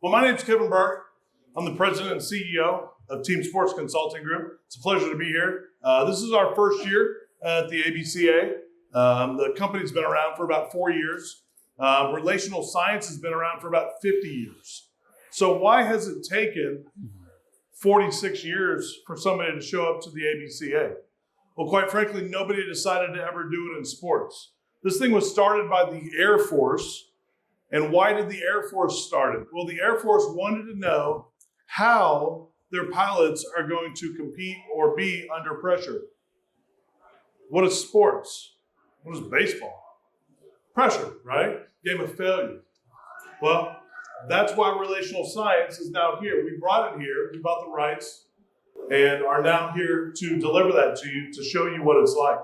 Well, my name's Kevin Burke. I'm the president and CEO of Team Sports Consulting Group. It's a pleasure to be here. This is our first year at the ABCA. The company's been around for about 4 years. Relational science has been around for about 50 years. So why has it taken 46 years for somebody to show up to the ABCA? Well, quite frankly, nobody decided to ever do it in sports. This thing was started by the Air Force. And why did the Air Force start it? Well, the Air Force wanted to know how their pilots are going to compete or be under pressure. What is sports? What is baseball? Pressure, right? Game of failure. Well, that's why relational science is now here. We brought it here, we bought the rights, and are now here to deliver that to you, to show you what it's like.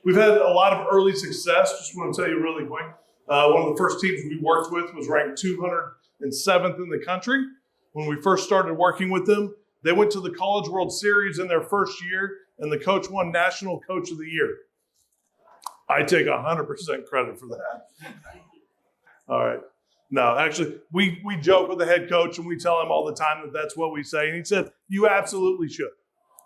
We've had a lot of early success. Just want to tell you really quick. One of the first teams we worked with was ranked 207th in the country. When we first started working with them, they went to the College World Series in their first year, and the coach won National Coach of the Year. I take 100% credit for that. All right. No, actually, we joke with the head coach, and we tell him all the time that that's what we say. And he said, you absolutely should.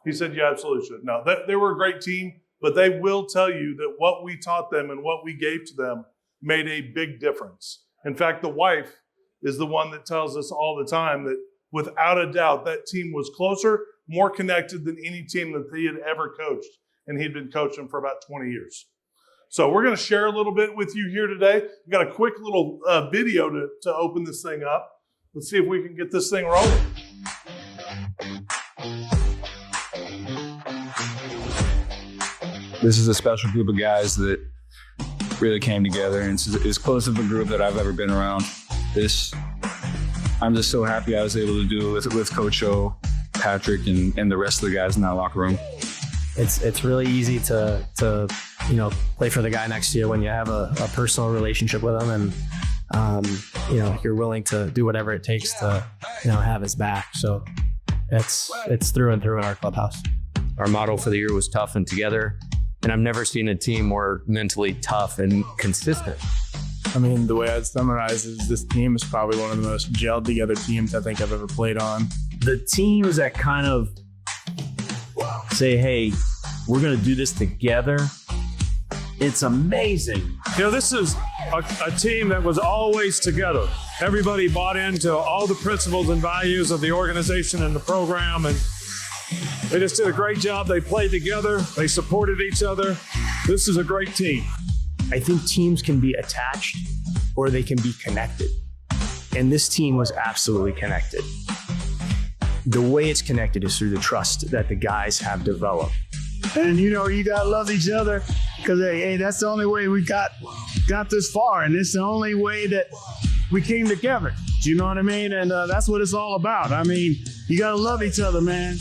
He said, you absolutely should. No, they were a great team, but they will tell you that what we taught them and what we gave to them made a big difference. In fact, the wife is the one that tells us all the time that without a doubt, that team was closer, more connected than any team that he had ever coached. And he'd been coaching for about 20 years. So we're going to share a little bit with you here today. We've got a quick little video to open this thing up. Let's see if we can get this thing rolling. This is a special group of guys that really came together, and it's as close of a group that I've ever been around. I'm just so happy I was able to do it with Coach O, Patrick, and the rest of the guys in that locker room. It's really easy to play for the guy next to you when you have a personal relationship with him, and you're willing to do whatever it takes to have his back. So it's through and through in our clubhouse. Our motto for the year was tough and together, and I've never seen a team more mentally tough and consistent. I mean, the way I'd summarize is this team is probably one of the most gelled together teams I think I've ever played on. The teams that kind of say, hey, we're going to do this together, it's amazing. This is a team that was always together. Everybody bought into all the principles and values of the organization and the program, and they just did a great job. They played together. They supported each other. This is a great team. I think teams can be attached or they can be connected. And this team was absolutely connected. The way it's connected is through the trust that the guys have developed. And you gotta love each other, because hey, that's the only way we got this far, and it's the only way that we came together. Do you know what I mean? And that's what it's all about. I mean, you gotta love each other, man.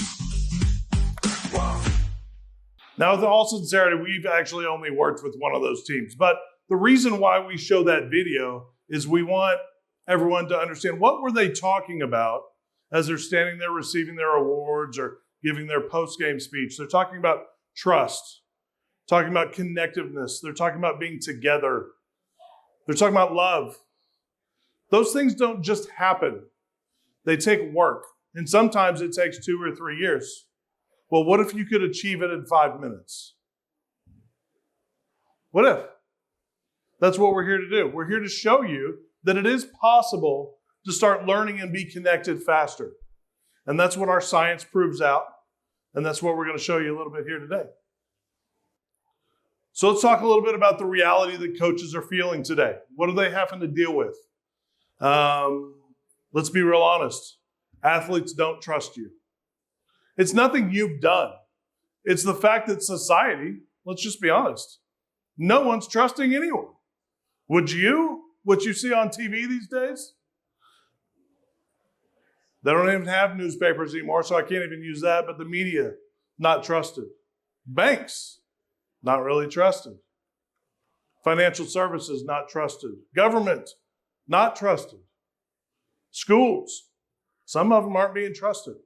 Now, with all sincerity, we've actually only worked with one of those teams. But the reason why we show that video is we want everyone to understand what were they talking about as they're standing there receiving their awards or giving their post-game speech. They're talking about trust, talking about connectiveness. They're talking about being together. They're talking about love. Those things don't just happen. They take work. And sometimes it takes 2 or 3 years. Well, what if you could achieve it in 5 minutes? What if? That's what we're here to do. We're here to show you that it is possible to start learning and be connected faster. And that's what our science proves out. And that's what we're going to show you a little bit here today. So let's talk a little bit about the reality that coaches are feeling today. What are they having to deal with? Let's be real honest. Athletes don't trust you. It's nothing you've done. It's the fact that society, let's just be honest, no one's trusting anyone. Would you? What you see on TV these days? They don't even have newspapers anymore, so I can't even use that, but the media, not trusted. Banks, not really trusted. Financial services, not trusted. Government, not trusted. Schools, some of them aren't being trusted.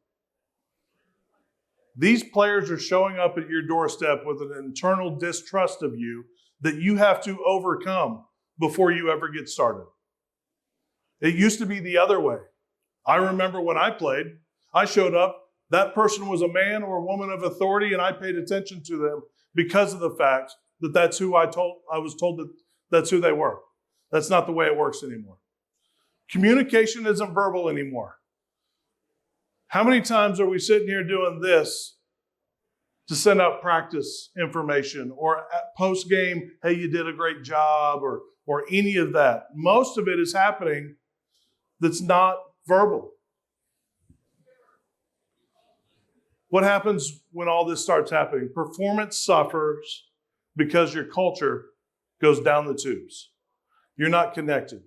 These players are showing up at your doorstep with an internal distrust of you that you have to overcome before you ever get started. It used to be the other way. I remember when I played, I showed up, that person was a man or a woman of authority, and I paid attention to them because of the fact that that's who I was told that that's who they were. That's not the way it works anymore. Communication isn't verbal anymore. How many times are we sitting here doing this to send out practice information or post-game, hey, you did a great job, or any of that? Most of it is happening that's not verbal. What happens when all this starts happening? Performance suffers because your culture goes down the tubes. You're not connected.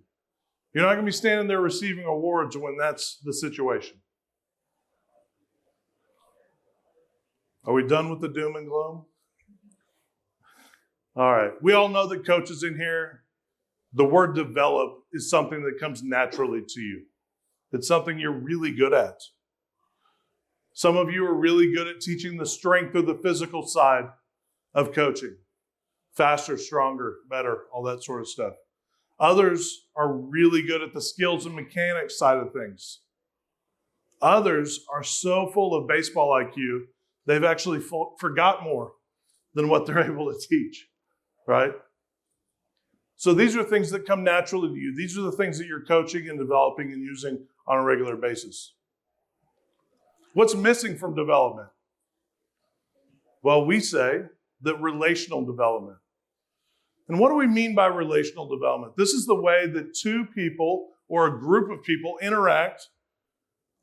You're not going to be standing there receiving awards when that's the situation. Are we done with the doom and gloom? All right. We all know that coaches in here, the word develop is something that comes naturally to you. It's something you're really good at. Some of you are really good at teaching the strength or the physical side of coaching. Faster, stronger, better, all that sort of stuff. Others are really good at the skills and mechanics side of things. Others are so full of baseball IQ, they've actually forgot more than what they're able to teach, right? So these are things that come naturally to you. These are the things that you're coaching and developing and using on a regular basis. What's missing from development? Well, we say that relational development. And what do we mean by relational development? This is the way that two people or a group of people interact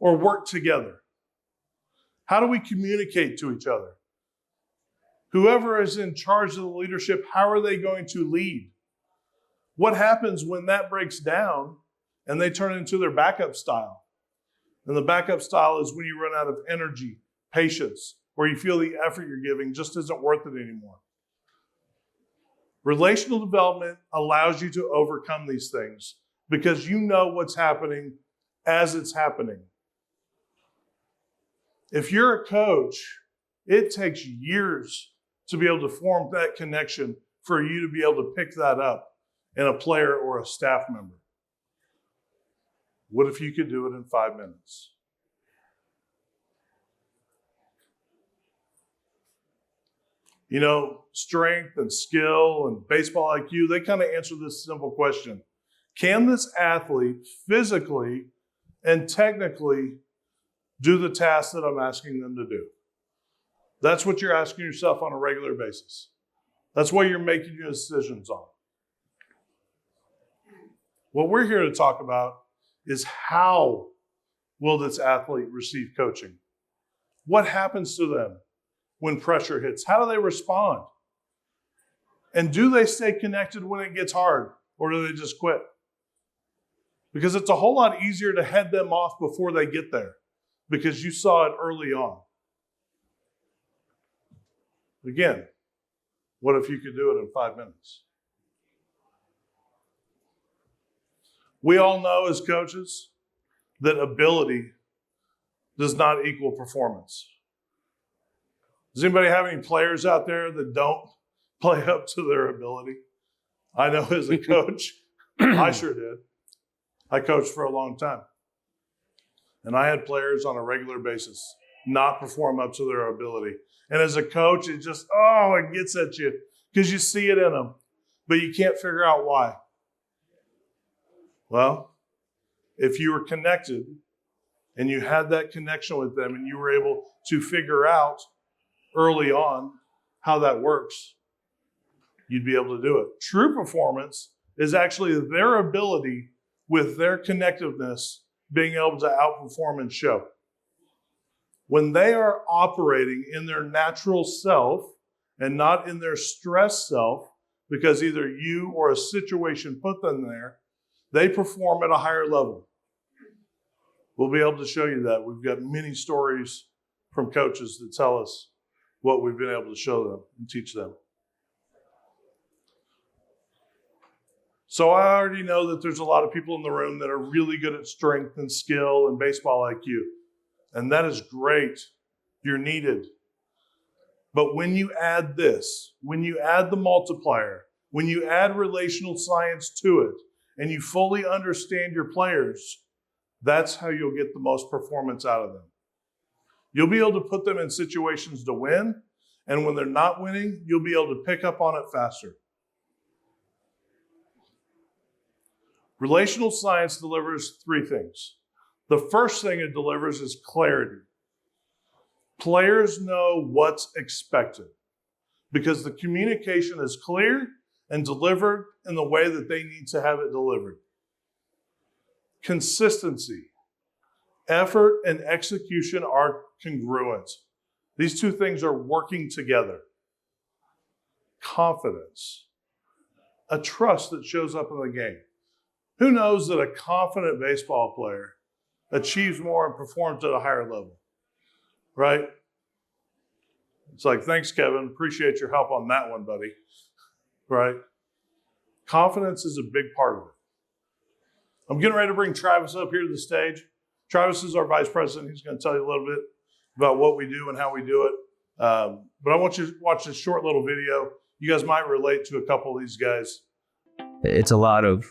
or work together. How do we communicate to each other? Whoever is in charge of the leadership, how are they going to lead? What happens when that breaks down and they turn into their backup style? And the backup style is when you run out of energy, patience, or you feel the effort you're giving just isn't worth it anymore. Relational development allows you to overcome these things because you know what's happening as it's happening. If you're a coach, it takes years to be able to form that connection for you to be able to pick that up in a player or a staff member. What if you could do it in 5 minutes? You know, strength and skill and baseball IQ, they kind of answer this simple question. Can this athlete physically and technically do the task that I'm asking them to do? That's what you're asking yourself on a regular basis. That's what you're making your decisions on. What we're here to talk about is how will this athlete receive coaching? What happens to them when pressure hits? How do they respond? And do they stay connected when it gets hard, or do they just quit? Because it's a whole lot easier to head them off before they get there, because you saw it early on. Again, what if you could do it in 5 minutes? We all know as coaches that ability does not equal performance. Does anybody have any players out there that don't play up to their ability? I know as a coach, I sure did. I coached for a long time. And I had players on a regular basis not perform up to their ability. And as a coach, it just, it gets at you because you see it in them, but you can't figure out why. Well, if you were connected and you had that connection with them and you were able to figure out early on how that works, you'd be able to do it. True performance is actually their ability with their connectiveness being able to outperform and show. When they are operating in their natural self and not in their stress self, because either you or a situation put them there, they perform at a higher level. We'll be able to show you that. We've got many stories from coaches that tell us what we've been able to show them and teach them. So I already know that there's a lot of people in the room that are really good at strength and skill and baseball IQ. And that is great. You're needed. But when you add this, when you add the multiplier, when you add relational science to it, and you fully understand your players, That's how you'll get the most performance out of them. You'll be able to put them in situations to win, and when they're not winning, you'll be able to pick up on it faster. Relational science delivers three things. The first thing it delivers is clarity. Players know what's expected because the communication is clear and delivered in the way that they need to have it delivered. Consistency. Effort and execution are congruent. These two things are working together. Confidence. A trust that shows up in the game. Who knows that a confident baseball player achieves more and performs at a higher level? Right? It's like, thanks, Kevin. Appreciate your help on that one, buddy. Right? Confidence is a big part of it. I'm getting ready to bring Travis up here to the stage. Travis is our vice president. He's going to tell you a little bit about what we do and how we do it. But I want you to watch this short little video. You guys might relate to a couple of these guys. It's a lot of,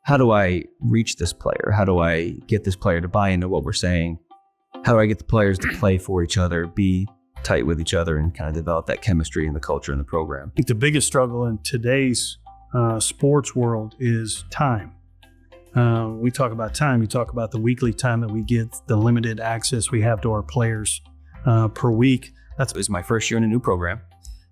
how do I reach this player? How do I get this player to buy into what we're saying? How do I get the players to play for each other, be tight with each other, and kind of develop that chemistry and the culture in the program? I think the biggest struggle in today's sports world is time. We talk about time. We talk about the weekly time that we get, the limited access we have to our players per week. It was my first year in a new program.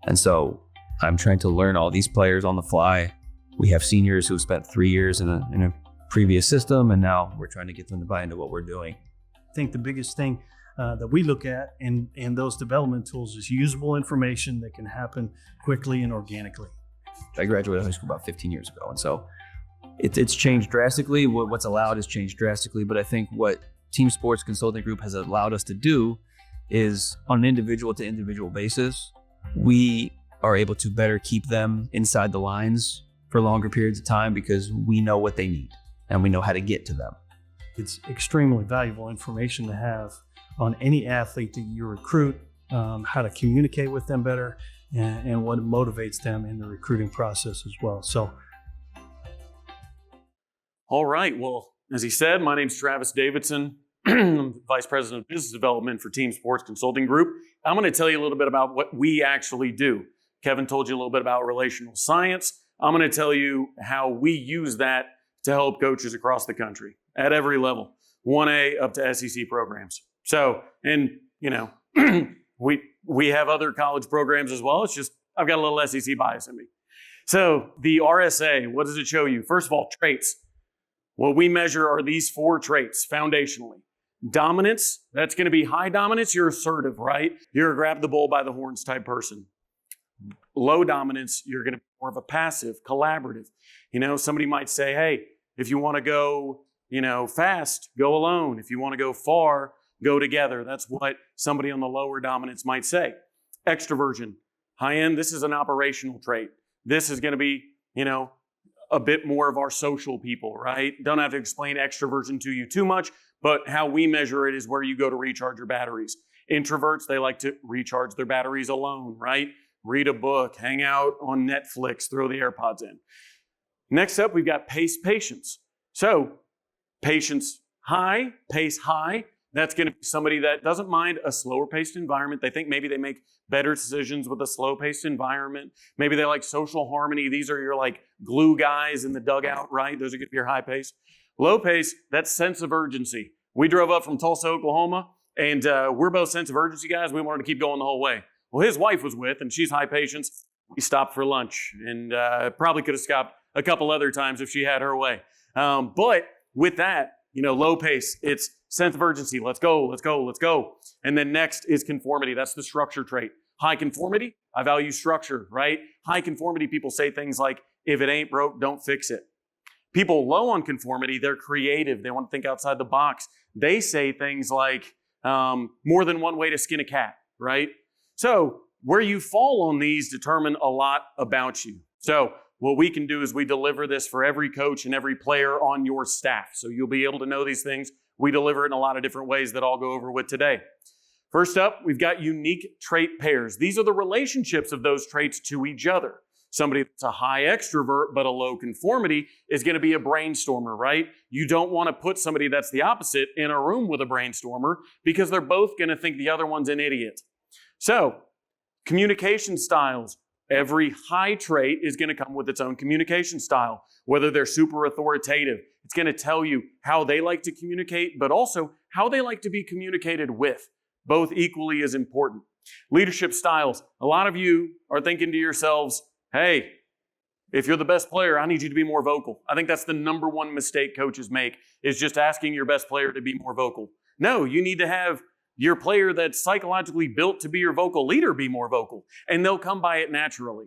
And so I'm trying to learn all these players on the fly. We have seniors who spent 3 years in a previous system, and now we're trying to get them to buy into what we're doing. I think the biggest thing that we look at in those development tools is usable information that can happen quickly and organically. I graduated high school about 15 years ago, and so it's changed drastically. What's allowed has changed drastically, but I think what Team Sports Consulting Group has allowed us to do is, on an individual to individual basis, we are able to better keep them inside the lines for longer periods of time because we know what they need and we know how to get to them. It's extremely valuable information to have on any athlete that you recruit, how to communicate with them better, and what motivates them in the recruiting process as well. So, all right. Well, as he said, my name's Travis Davidson. I'm Vice President of Business Development for Team Sports Consulting Group. I'm going to tell you a little bit about what we actually do. Kevin told you a little bit about relational science. I'm going to tell you how we use that to help coaches across the country at every level, 1A up to SEC programs. So, and you know, we have other college programs as well. It's just, I've got a little SEC bias in me. So the RSA, what does it show you? First of all, traits. What we measure are these 4 traits foundationally. Dominance, that's going to be high dominance. You're assertive, right? You're a grab the bull by the horns type person. Low dominance, you're going to be more of a passive, collaborative. You know, somebody might say, hey, if you want to go, fast, go alone. If you want to go far, go together. That's what somebody on the lower dominance might say. Extroversion, high end, this is an operational trait. This is going to be, a bit more of our social people, right? Don't have to explain extroversion to you too much, but how we measure it is where you go to recharge your batteries. Introverts, they like to recharge their batteries alone, right? Read a book, hang out on Netflix, throw the AirPods in. Next up, we've got pace patience. So patience high, pace high. That's going to be somebody that doesn't mind a slower paced environment. They think maybe they make better decisions with a slow paced environment. Maybe they like social harmony. These are your like glue guys in the dugout, right? Those are going to be your high pace. Low pace, that's sense of urgency. We drove up from Tulsa, Oklahoma, and we're both sense of urgency guys. We wanted to keep going the whole way. Well, his wife was with, and she's high patience. We stopped for lunch, and probably could have stopped a couple other times if she had her way. But with that, low pace, it's sense of urgency. Let's go, let's go, let's go. And then next is conformity. That's the structure trait. High conformity, I value structure, right? High conformity, people say things like, if it ain't broke, don't fix it. People low on conformity, they're creative. They want to think outside the box. They say things like, more than one way to skin a cat, right? So where you fall on these determine a lot about you. So what we can do is we deliver this for every coach and every player on your staff. So you'll be able to know these things. We deliver it in a lot of different ways that I'll go over with today. First up, we've got unique trait pairs. These are the relationships of those traits to each other. Somebody that's a high extrovert but a low conformity is going to be a brainstormer, right? You don't want to put somebody that's the opposite in a room with a brainstormer because they're both going to think the other one's an idiot. So, communication styles. Every high trait is going to come with its own communication style. Whether they're super authoritative, it's going to tell you how they like to communicate, but also how they like to be communicated with. Both equally as important. Leadership styles. A lot of you are thinking to yourselves, hey, if you're the best player, I need you to be more vocal. I think that's the number one mistake coaches make, is just asking your best player to be more vocal. No, you need to have your player that's psychologically built to be your vocal leader be more vocal, and they'll come by it naturally.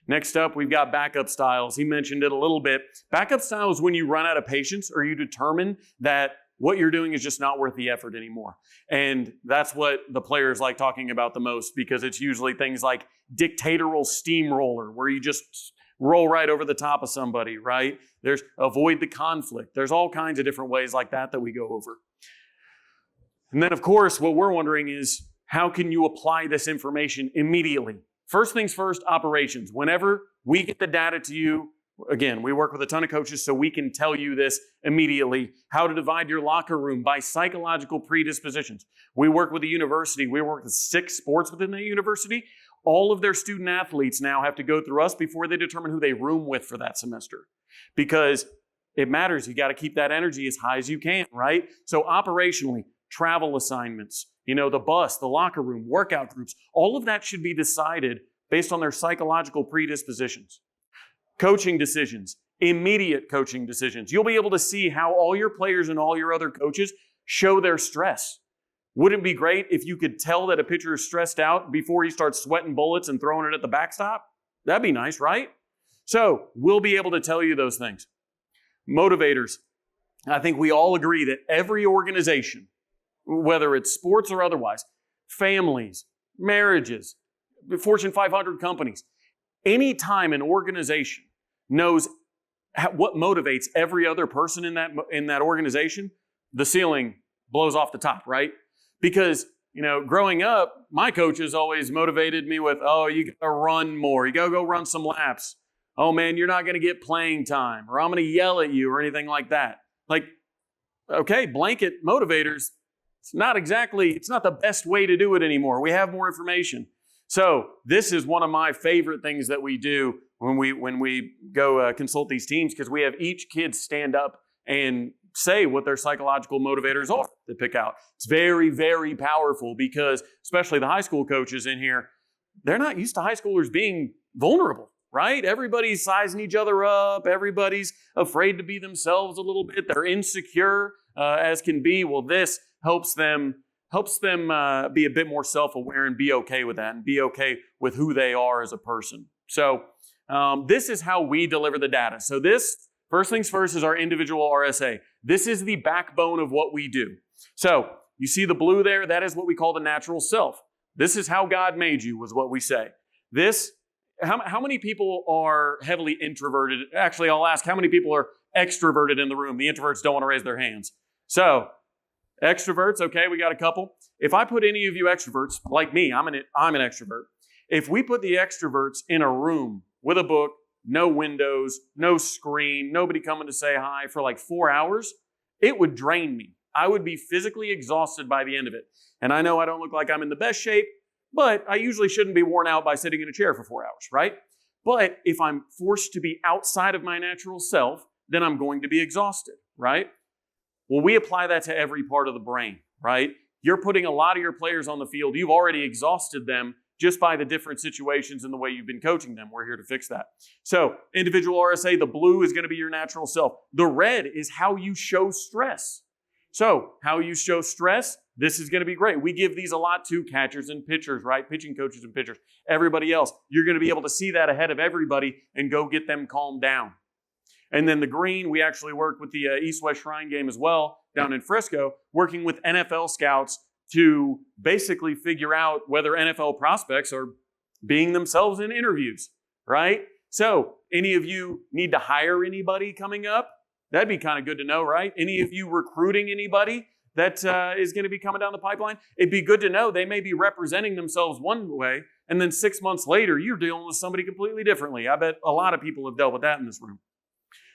Next up, we've got backup styles. He mentioned it a little bit. Backup style is when you run out of patience or you determine that what you're doing is just not worth the effort anymore. And that's what the players like talking about the most, because it's usually things like dictatorial steamroller, where you just roll right over the top of somebody, right? There's avoid the conflict. There's all kinds of different ways like that we go over. And then, of course, what we're wondering is, how can you apply this information immediately? First things first, operations. Whenever we get the data to you, again, we work with a ton of coaches, so we can tell you this immediately, how to divide your locker room by psychological predispositions. We work with a university. We work with 6 sports within the university. All of their student athletes now have to go through us before they determine who they room with for that semester, because it matters. You got to keep that energy as high as you can, right? So operationally, travel assignments, the bus, the locker room, workout groups, all of that should be decided based on their psychological predispositions. Coaching decisions, immediate coaching decisions. You'll be able to see how all your players and all your other coaches show their stress. Wouldn't it be great if you could tell that a pitcher is stressed out before he starts sweating bullets and throwing it at the backstop? That'd be nice, right? So we'll be able to tell you those things. Motivators. I think we all agree that every organization, whether it's sports or otherwise, families, marriages, Fortune 500 companies, anytime an organization knows what motivates every other person in that organization, the ceiling blows off the top, right? Because, growing up, my coaches always motivated me with, oh, you got to run more. You got to go run some laps. Oh, man, you're not going to get playing time, or I'm going to yell at you, or anything like that. Like, okay, blanket motivators, it's not the best way to do it anymore. We have more information. So this is one of my favorite things that we do when we go consult these teams, because we have each kid stand up and say what their psychological motivators are to pick out. It's very, very powerful, because especially the high school coaches in here, they're not used to high schoolers being vulnerable, right? Everybody's sizing each other up. Everybody's afraid to be themselves a little bit. They're insecure as can be. Well, this helps them be a bit more self-aware and be okay with that and be okay with who they are as a person. So this is how we deliver the data. So this, first things first, is our individual RSA. This is the backbone of what we do. So you see the blue there? That is what we call the natural self. This is how God made you, was what we say. How many people are heavily introverted? Actually, I'll ask, how many people are extroverted in the room? The introverts don't want to raise their hands. So extroverts, okay, we got a couple. If I put any of you extroverts, like me, I'm an extrovert. If we put the extroverts in a room with a book, no windows, no screen, nobody coming to say hi for like 4 hours, it would drain me. I would be physically exhausted by the end of it. And I know I don't look like I'm in the best shape, but I usually shouldn't be worn out by sitting in a chair for 4 hours, right? But if I'm forced to be outside of my natural self, then I'm going to be exhausted, right? Well, we apply that to every part of the brain, right? You're putting a lot of your players on the field. You've already exhausted them just by the different situations and the way you've been coaching them. We're here to fix that. So individual RSA, the blue is going to be your natural self. The red is how you show stress. So how you show stress, this is going to be great. We give these a lot to catchers and pitchers, right? Pitching coaches and pitchers. Everybody else, you're going to be able to see that ahead of everybody and go get them calmed down. And then the green, we actually work with the East-West Shrine game as well down in Frisco, working with NFL scouts to basically figure out whether NFL prospects are being themselves in interviews, right? So any of you need to hire anybody coming up? That'd be kind of good to know, right? Any of you recruiting anybody? that is going to be coming down the pipeline, it'd be good to know they may be representing themselves one way, and then 6 months later, you're dealing with somebody completely differently. I bet a lot of people have dealt with that in this room.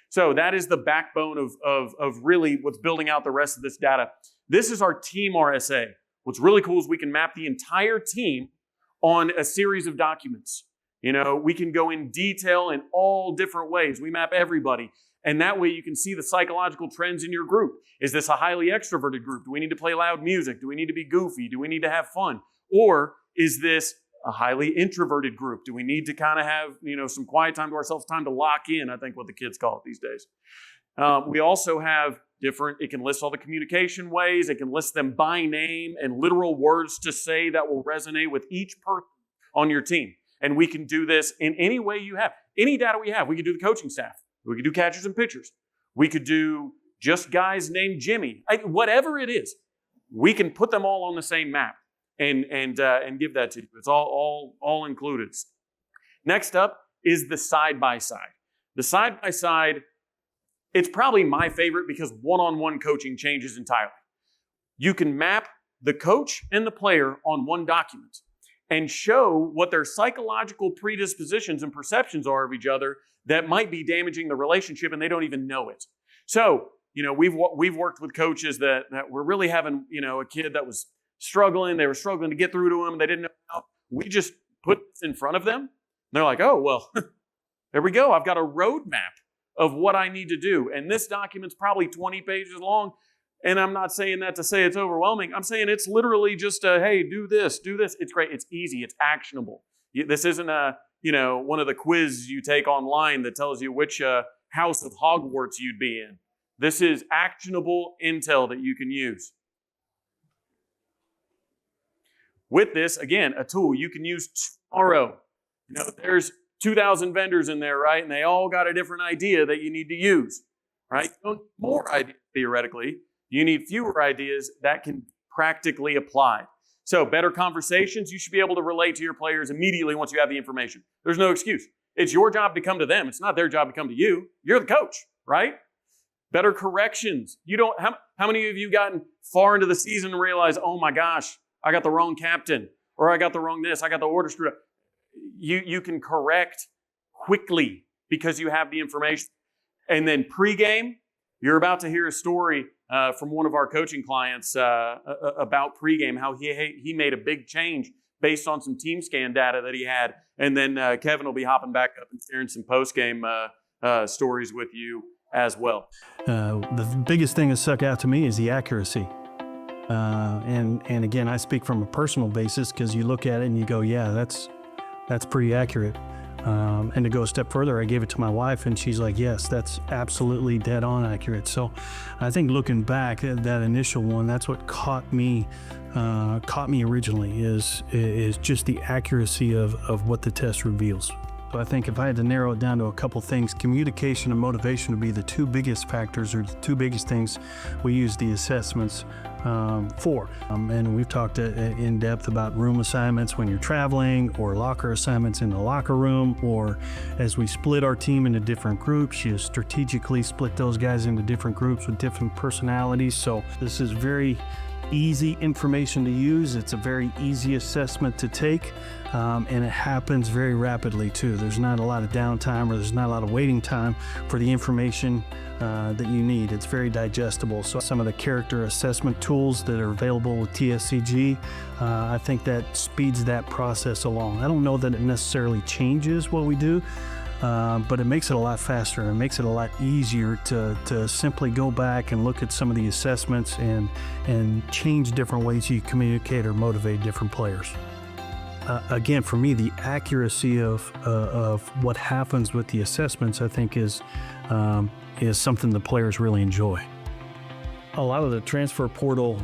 So that is the backbone of really what's building out the rest of this data. This is our team RSA. What's really cool is we can map the entire team on a series of documents. You know, we can go in detail in all different ways. We map everybody. And that way you can see the psychological trends in your group. Is this a highly extroverted group? Do we need to play loud music? Do we need to be goofy? Do we need to have fun? Or is this a highly introverted group? Do we need to kind of have, you know, some quiet time to ourselves, time to lock in, I think what the kids call it these days. We also have different, it can list all the communication ways. It can list them by name and literal words to say that will resonate with each person on your team. And we can do this in any way you have. Any data we have, we can do the coaching staff. We could do catchers and pitchers. We could do just guys named Jimmy. Whatever it is, we can put them all on the same map and give that to you. It's all included. Next up is the side-by-side. The side-by-side, it's probably my favorite because one-on-one coaching changes entirely. You can map the coach and the player on one document and show what their psychological predispositions and perceptions are of each other that might be damaging the relationship and they don't even know it. So, you know, we've worked with coaches that were really having, you know, a kid that was struggling. They were struggling to get through to him. They didn't know how. We just put this in front of them. And they're like, oh, well, there we go. I've got a roadmap of what I need to do. And this document's probably 20 pages long. And I'm not saying that to say it's overwhelming. I'm saying it's literally just hey, do this, do this. It's great. It's easy. It's actionable. This isn't one of the quizzes you take online that tells you which house of Hogwarts you'd be in. This is actionable intel that you can use. With this, again, a tool you can use tomorrow. You know, there's 2,000 vendors in there, right? And they all got a different idea that you need to use, right? You don't need more ideas, theoretically. You need fewer ideas that can practically apply. So better conversations, you should be able to relate to your players immediately once you have the information. There's no excuse. It's your job to come to them. It's not their job to come to you. You're the coach, right? Better corrections. How many of you gotten far into the season and realized, oh my gosh, I got the wrong captain, or I got the wrong this, I got the order screwed up. You can correct quickly because you have the information. And then pregame, you're about to hear a story from one of our coaching clients about pregame, how he made a big change based on some team scan data that he had. And then Kevin will be hopping back up and sharing some postgame stories with you as well. The biggest thing that stuck out to me is the accuracy. And again, I speak from a personal basis because you look at it and you go, yeah, that's pretty accurate. And to go a step further, I gave it to my wife and she's like, yes, that's absolutely dead on accurate. So I think looking back at that initial one, that's what caught me originally is just the accuracy of what the test reveals. So I think if I had to narrow it down to a couple things, communication and motivation would be the two biggest factors or the two biggest things we use the assessments for. And we've talked in depth about room assignments when you're traveling, or locker assignments in the locker room, or as we split our team into different groups, you strategically split those guys into different groups with different personalities. So this is very easy information to use. It's a very easy assessment to take, and it happens very rapidly too. There's not a lot of downtime, or there's not a lot of waiting time for the information that you need. It's very digestible. So some of the character assessment tools that are available with TSCG, I think that speeds that process along. I don't know that it necessarily changes what we do, but it makes it a lot faster. It makes it a lot easier to simply go back and look at some of the assessments and change different ways you communicate or motivate different players. Again, for me, the accuracy of what happens with the assessments, I think, is something the players really enjoy. A lot of the transfer portal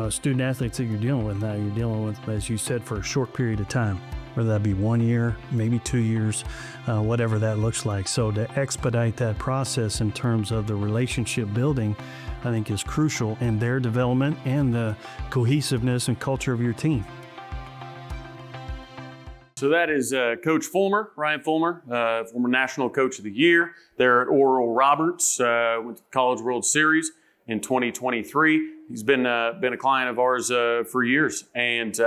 student athletes that you're dealing with now, you're dealing with, as you said, for a short period of time, whether that be 1 year, maybe 2 years, whatever that looks like. So to expedite that process in terms of the relationship building, I think is crucial in their development and the cohesiveness and culture of your team. So that is Coach Fulmer, Ryan Fulmer, former National Coach of the Year there at Oral Roberts, went to the College World Series in 2023. He's been a client of ours for years, and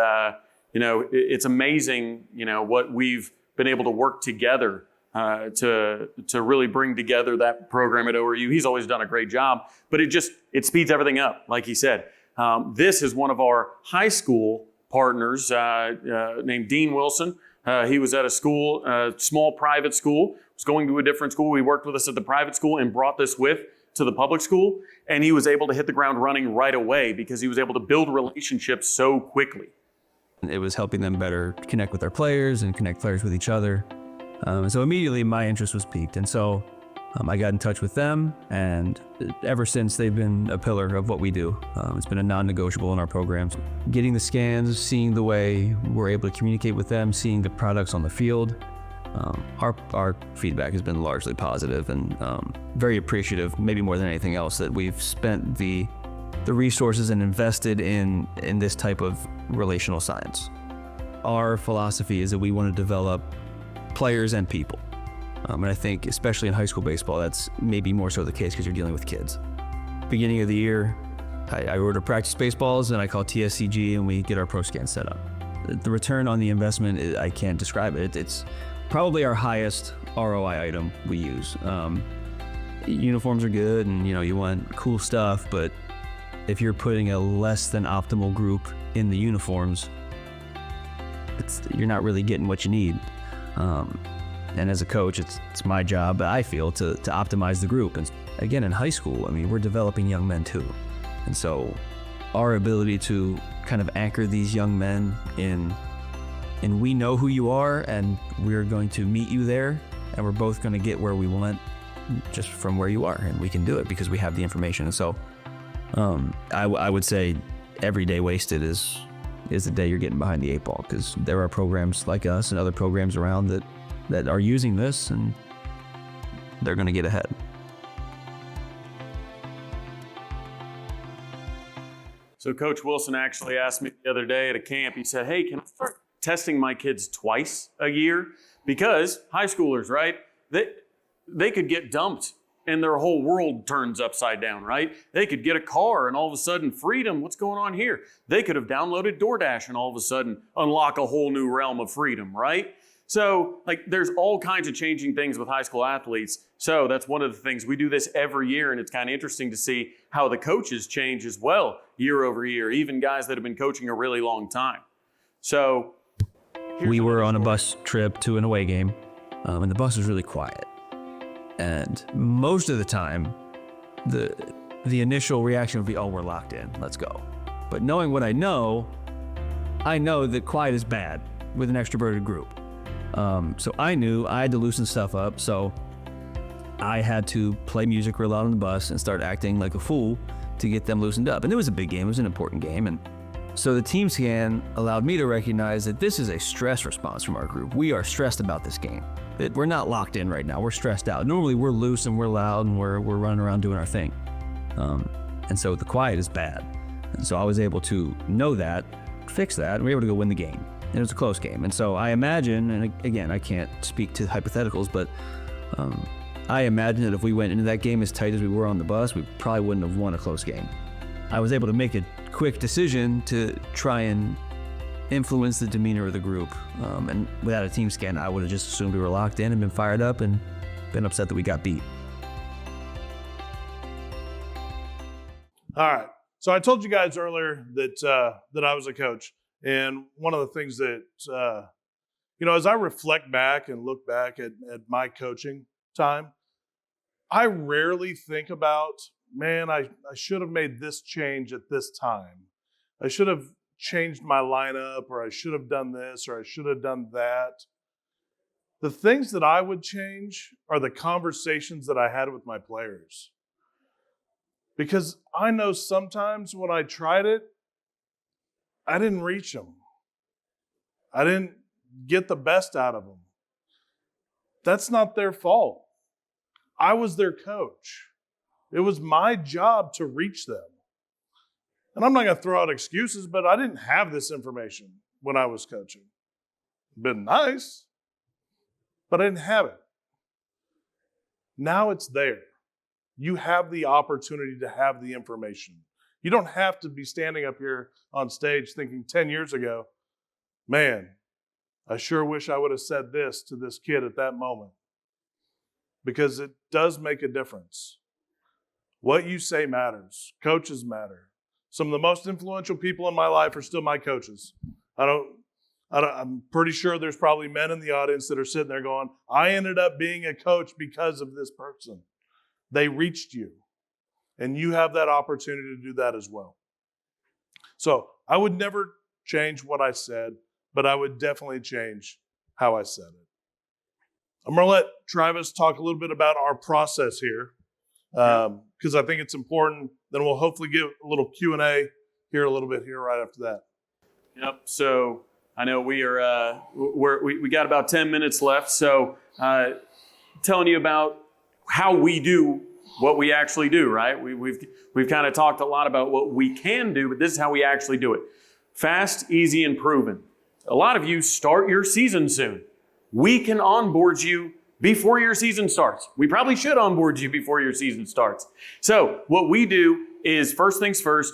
it's amazing, what we've been able to work together to really bring together that program at ORU. He's always done a great job, but it speeds everything up, like he said. This is one of our high school partners named Dean Wilson. He was at a school, a small private school, was going to a different school. He worked with us at the private school and brought this to the public school, and he was able to hit the ground running right away because he was able to build relationships so quickly. It was helping them better connect with their players and connect players with each other. And so immediately my interest was piqued. And so I got in touch with them, and ever since they've been a pillar of what we do. It's been a non-negotiable in our programs. Getting the scans, seeing the way we're able to communicate with them, seeing the products on the field. Our feedback has been largely positive and very appreciative, maybe more than anything else, that we've spent the resources and invested in this type of relational science. Our philosophy is that we want to develop players and people. And I think especially in high school baseball, that's maybe more so the case because you're dealing with kids. Beginning of the year, I order practice baseballs and I call TSCG and we get our pro scan set up. The return on the investment, I can't describe it. It's probably our highest ROI item we use. Uniforms are good and you want cool stuff, but if you're putting a less than optimal group in the uniforms, you're not really getting what you need. And as a coach, it's my job, I feel, to optimize the group. And again, in high school, we're developing young men too. And so our ability to kind of anchor these young men in we know who you are and we're going to meet you there and we're both going to get where we want just from where you are, and we can do it because we have the information. And so I would say every day wasted is the day you're getting behind the 8 ball, because there are programs like us and other programs around that are using this, and they're going to get ahead. So Coach Wilson actually asked me the other day at a camp, he said, hey, can I start testing my kids twice a year? Because high schoolers, right, they could get dumped and their whole world turns upside down, right? They could get a car and all of a sudden, freedom, what's going on here? They could have downloaded DoorDash and all of a sudden unlock a whole new realm of freedom, right? So there's all kinds of changing things with high school athletes. So that's one of the things. We do this every year, and it's kind of interesting to see how the coaches change as well year over year, even guys that have been coaching a really long time. So we were on a bus trip to an away game, and the bus was really quiet. And most of the time, the initial reaction would be, oh, we're locked in, let's go. But knowing what I know that quiet is bad with an extroverted group. So I knew I had to loosen stuff up, so I had to play music real loud on the bus and start acting like a fool to get them loosened up. And it was a big game, it was an important game. And so the team scan allowed me to recognize that this is a stress response from our group. We are stressed about this game. We're not locked in right now, we're stressed out. Normally we're loose and we're loud and we're running around doing our thing. And so the quiet is bad. And so I was able to know that, fix that, and we were able to go win the game. And it was a close game. And so I imagine, and again, I can't speak to hypotheticals, but I imagine that if we went into that game as tight as we were on the bus, we probably wouldn't have won a close game. I was able to make a quick decision to try and influence the demeanor of the group. And without a team scan, I would have just assumed we were locked in and been fired up and been upset that we got beat. All right. So I told you guys earlier that I was a coach. And one of the things that, as I reflect back and look back at my coaching time, I rarely think about, man, I should have made this change at this time. I should have changed my lineup, or I should have done this, or I should have done that. The things that I would change are the conversations that I had with my players. Because I know sometimes when I tried it, I didn't reach them. I didn't get the best out of them. That's not their fault. I was their coach. It was my job to reach them. And I'm not going to throw out excuses, but I didn't have this information when I was coaching. Been nice, but I didn't have it. Now it's there. You have the opportunity to have the information. You don't have to be standing up here on stage thinking 10 years ago, man, I sure wish I would have said this to this kid at that moment. Because it does make a difference. What you say matters. Coaches matter. Some of the most influential people in my life are still my coaches. I'm pretty sure there's probably men in the audience that are sitting there going, I ended up being a coach because of this person. They reached you. And you have that opportunity to do that as well. So I would never change what I said, but I would definitely change how I said it. I'm going to let Travis talk a little bit about our process here because I think it's important. Then we'll hopefully give a little Q&A here a little bit here right after that. Yep. So I know we got about 10 minutes left. So telling you about how we do what we actually do, right? We've kind of talked a lot about what we can do, but this is how we actually do it. Fast, easy, and proven. A lot of you start your season soon. We can onboard you before your season starts. We probably should onboard you before your season starts. So what we do is first things first,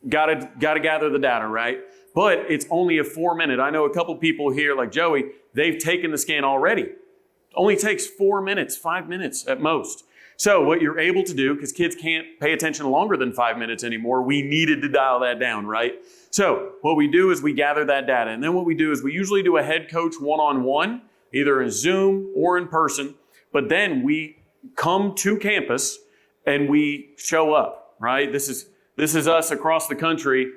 gotta gather the data, right? But it's only a 4-minute. I know a couple people here like Joey, they've taken the scan already. It only takes 4 minutes, 5 minutes at most. So what you're able to do, because kids can't pay attention longer than 5 minutes anymore, we needed to dial that down, right? So what we do is we gather that data. And then what we do is we usually do a head coach one-on-one, either in Zoom or in person. But then we come to campus and we show up, right? This is us across the country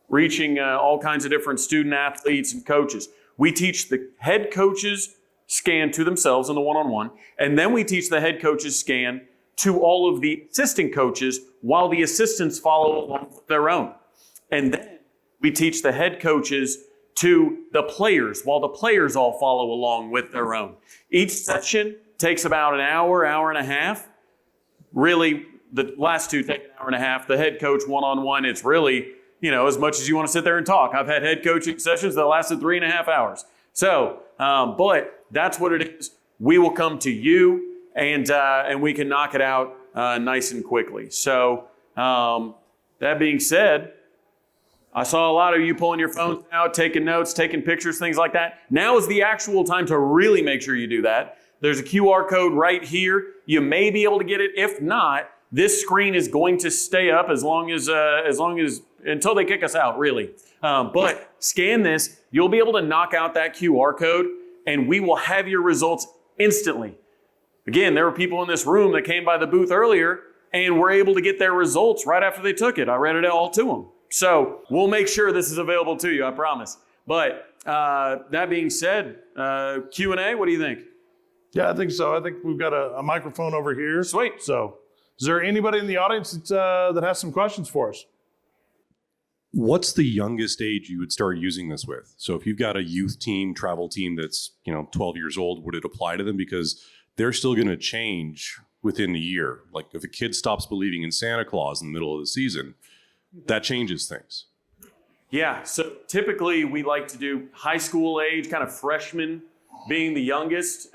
reaching all kinds of different student athletes and coaches. We teach the head coaches scan to themselves in the one-on-one, and then we teach the head coaches scan to all of the assistant coaches while the assistants follow along with their own. And then we teach the head coaches to the players while the players all follow along with their own. Each session takes about an hour, hour and a half. Really, the last two take an hour and a half. The head coach one-on-one, it's really, as much as you want to sit there and talk. I've had head coaching sessions that lasted 3.5 hours. So, but that's what it is. We will come to you and we can knock it out nice and quickly. So, that being said, I saw a lot of you pulling your phones out, taking notes, taking pictures, things like that. Now is the actual time to really make sure you do that. There's a QR code right here. You may be able to get it. If not, this screen is going to stay up as long as until they kick us out, really. But scan this. You'll be able to knock out that QR code, and we will have your results instantly. Again, there were people in this room that came by the booth earlier and were able to get their results right after they took it. I read it all to them. So we'll make sure this is available to you, I promise. But that being said, Q&A, what do you think? Yeah, I think so. I think we've got a microphone over here. Sweet. So is there anybody in the audience that has some questions for us? What's the youngest age you would start using this with? So if you've got a youth team, travel team that's 12 years old, would it apply to them? Because they're still going to change within the year. Like if a kid stops believing in Santa Claus in the middle of the season, that changes things. Yeah, so typically we like to do high school age, kind of freshmen being the youngest,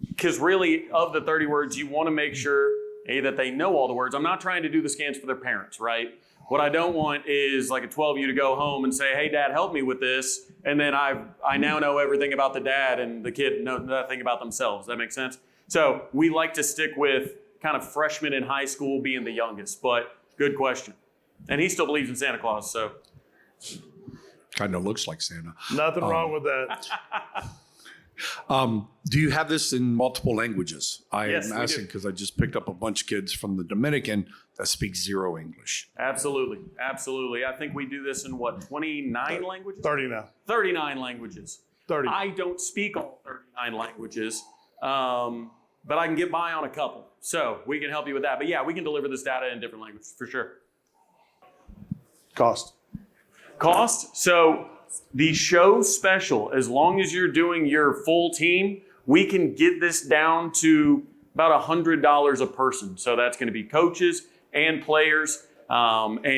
because really of the 30 words, you want to make sure that they know all the words. I'm not trying to do the scans for their parents, right? What I don't want is like a 12-year to go home and say, hey, Dad, help me with this. And then I now know everything about the dad and the kid knows nothing about themselves. That makes sense? So we like to stick with kind of freshmen in high school being the youngest, but good question. And he still believes in Santa Claus, so. Kind of looks like Santa. Nothing wrong with that. Do you have this in multiple languages? Yes, am asking because I just picked up a bunch of kids from the Dominican that speak zero English. Absolutely. I think we do this in 29 languages? 30 now. 39 languages. 30. I don't speak all 39 languages, but I can get by on a couple. So we can help you with that. But yeah, we can deliver this data in different languages for sure. Cost. So the show special, as long as you're doing your full team, we can get this down to about $100 a person. So that's going to be coaches and players. If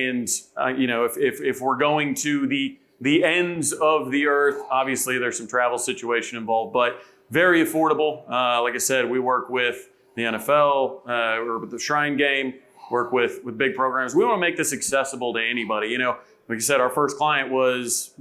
we're going to the ends of the earth, obviously there's some travel situation involved, but very affordable. Like I said, we work with the NFL or with the Shrine Game. work with big programs. We want to make this accessible to anybody. You know, like you said, our first client was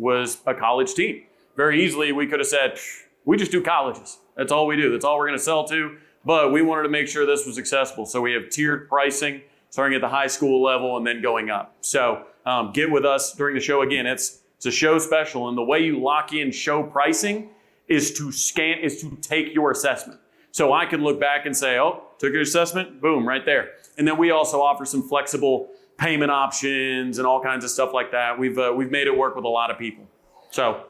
a college team. Very easily, we could have said, we just do colleges. That's all we do. That's all we're going to sell to. But we wanted to make sure this was accessible. So we have tiered pricing, starting at the high school level and then going up. So get with us during the show. Again, it's a show special. And the way you lock in show pricing is to take your assessment. So I can look back and say, oh, took your assessment, boom, right there. And then we also offer some flexible payment options and all kinds of stuff like that. We've made it work with a lot of people. So,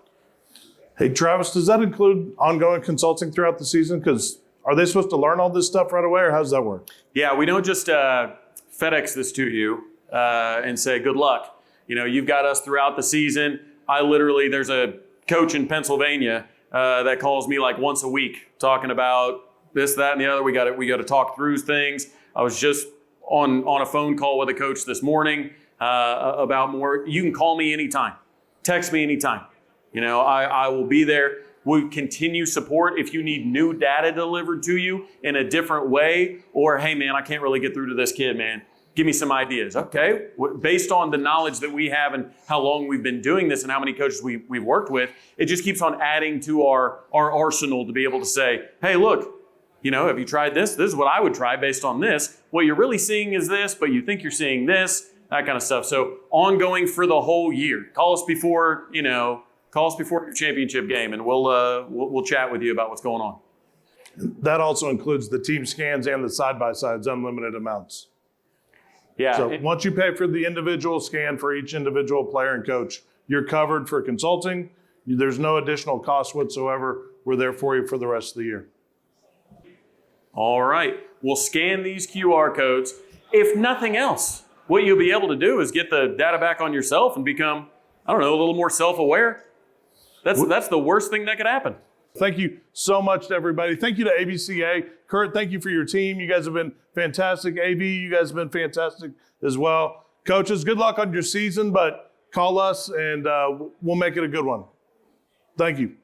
hey, Travis, does that include ongoing consulting throughout the season? Because are they supposed to learn all this stuff right away, or how does that work? Yeah, we don't just FedEx this to you and say, good luck. You know, you've got us throughout the season. There's a coach in Pennsylvania that calls me like once a week talking about this, that, and the other. We got to talk through things. I was just on a phone call with a coach this morning about more. You can call me anytime, text me anytime. You know, I will be there. We continue support if you need new data delivered to you in a different way, or hey man, I can't really get through to this kid, man. Give me some ideas. Okay, based on the knowledge that we have and how long we've been doing this and how many coaches we've worked with, it just keeps on adding to our arsenal to be able to say, hey, look, you know, have you tried this? This is what I would try based on this. What you're really seeing is this, but you think you're seeing this, that kind of stuff. So ongoing for the whole year. Call us before your championship game, and we'll chat with you about what's going on. That also includes the team scans and the side-by-sides, unlimited amounts. Yeah. So once you pay for the individual scan for each individual player and coach, you're covered for consulting. There's no additional cost whatsoever. We're there for you for the rest of the year. All right. We'll scan these QR codes. If nothing else, what you'll be able to do is get the data back on yourself and become, a little more self-aware. That's the worst thing that could happen. Thank you so much to everybody. Thank you to ABCA. Kurt, thank you for your team. You guys have been fantastic. AB, you guys have been fantastic as well. Coaches, good luck on your season, but call us and we'll make it a good one. Thank you.